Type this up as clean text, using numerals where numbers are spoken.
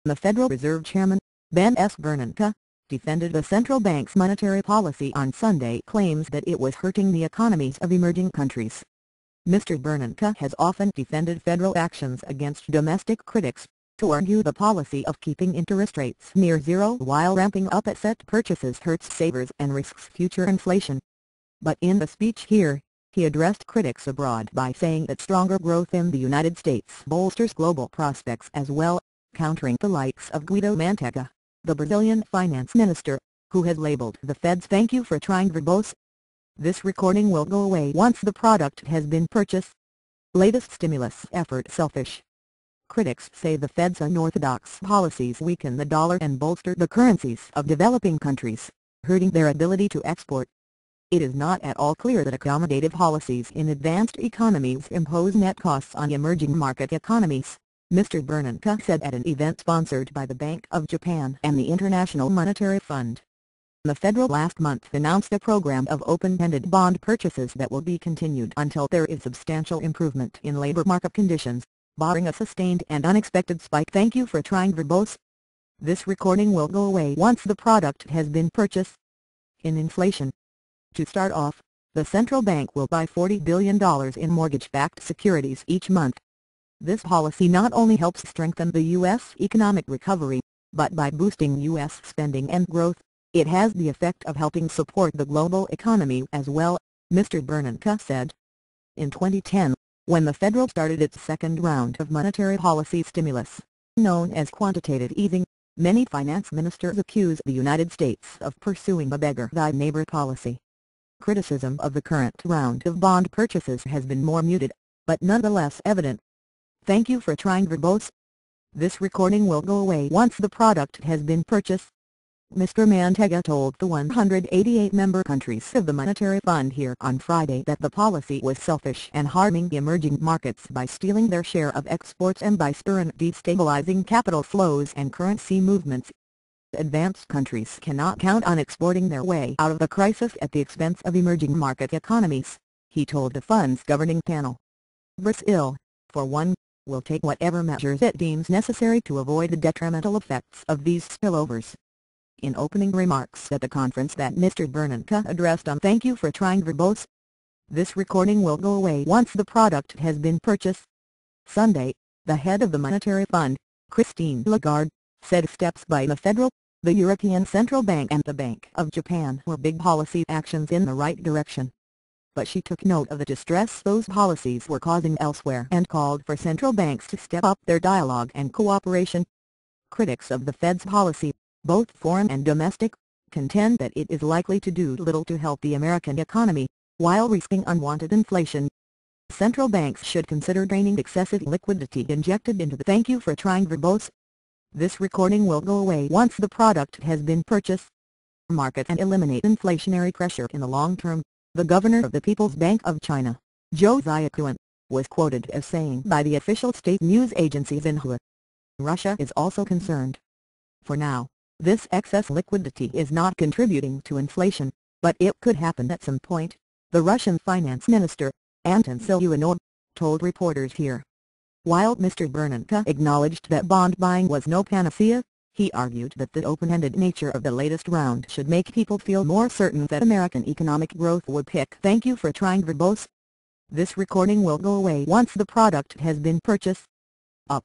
The Federal Reserve Chairman, Bernanke, defended the central bank's monetary policy on Sunday claims that it was hurting the economies of emerging countries. Mr. Bernanke has often defended federal actions against domestic critics, to argue the policy of keeping interest rates near zero while ramping up asset purchases hurts savers and risks future inflation. But in the speech here, he addressed critics abroad by saying that stronger growth in the United States bolsters global prospects as well, countering the likes of Guido Mantega, the Brazilian finance minister, who has labeled the Fed's "thank you for trying" verbose. This recording will go away once the product has been purchased. Latest stimulus effort selfish. Critics say the Fed's unorthodox policies weaken the dollar and bolster the currencies of developing countries, hurting their ability to export. It is not at all clear that accommodative policies in advanced economies impose net costs on emerging market economies, Mr. Bernanke said at an event sponsored by the Bank of Japan and the International Monetary Fund. The Federal last month announced a program of open-ended bond purchases that will be continued until there is substantial improvement in labor market conditions, barring a sustained and unexpected spike. Thank you for trying verbose. This recording will go away once the product has been purchased. In inflation. To start off, the central bank will buy $40 billion in mortgage-backed securities each month. This policy not only helps strengthen the U.S. economic recovery, but by boosting U.S. spending and growth, it has the effect of helping support the global economy as well, Mr. Bernanke said. In 2010, when the Federal started its second round of monetary policy stimulus, known as quantitative easing, many finance ministers accused the United States of pursuing a beggar-thy-neighbor policy. Criticism of the current round of bond purchases has been more muted, but nonetheless evident. Thank you for trying verbose. This recording will go away once the product has been purchased. Mr. Mantega told the 188 member countries of the Monetary Fund here on Friday that the policy was selfish and harming emerging markets by stealing their share of exports and by destabilizing capital flows and currency movements. Advanced countries cannot count on exporting their way out of the crisis at the expense of emerging market economies, he told the fund's governing panel. Brazil, for one, will take whatever measures it deems necessary to avoid the detrimental effects of these spillovers. In opening remarks at the conference that Mr. Bernanke addressed on "Thank you for trying verbose." This recording will go away once the product has been purchased. Sunday, the head of the Monetary Fund, Christine Lagarde, said steps by the Federal, the European Central Bank and the Bank of Japan were big policy actions in the right direction. But she took note of the distress those policies were causing elsewhere and called for central banks to step up their dialogue and cooperation. Critics of the Fed's policy, both foreign and domestic, contend that it is likely to do little to help the American economy, while risking unwanted inflation. Central banks should consider draining excessive liquidity injected into the "thank you for trying" verbose. This recording will go away once the product has been purchased. Market and eliminate inflationary pressure in the long term, the governor of the People's Bank of China, Zhou Ziaquan, was quoted as saying by the official state news agency Xinhua. Russia is also concerned. For now, this excess liquidity is not contributing to inflation, but it could happen at some point, the Russian finance minister, Anton Siluanov, told reporters here. While Mr. Bernanke acknowledged that bond buying was no panacea, he argued that the open-ended nature of the latest round should make people feel more certain that American economic growth would pick. Thank you for trying verbose. This recording will go away once the product has been purchased. Up.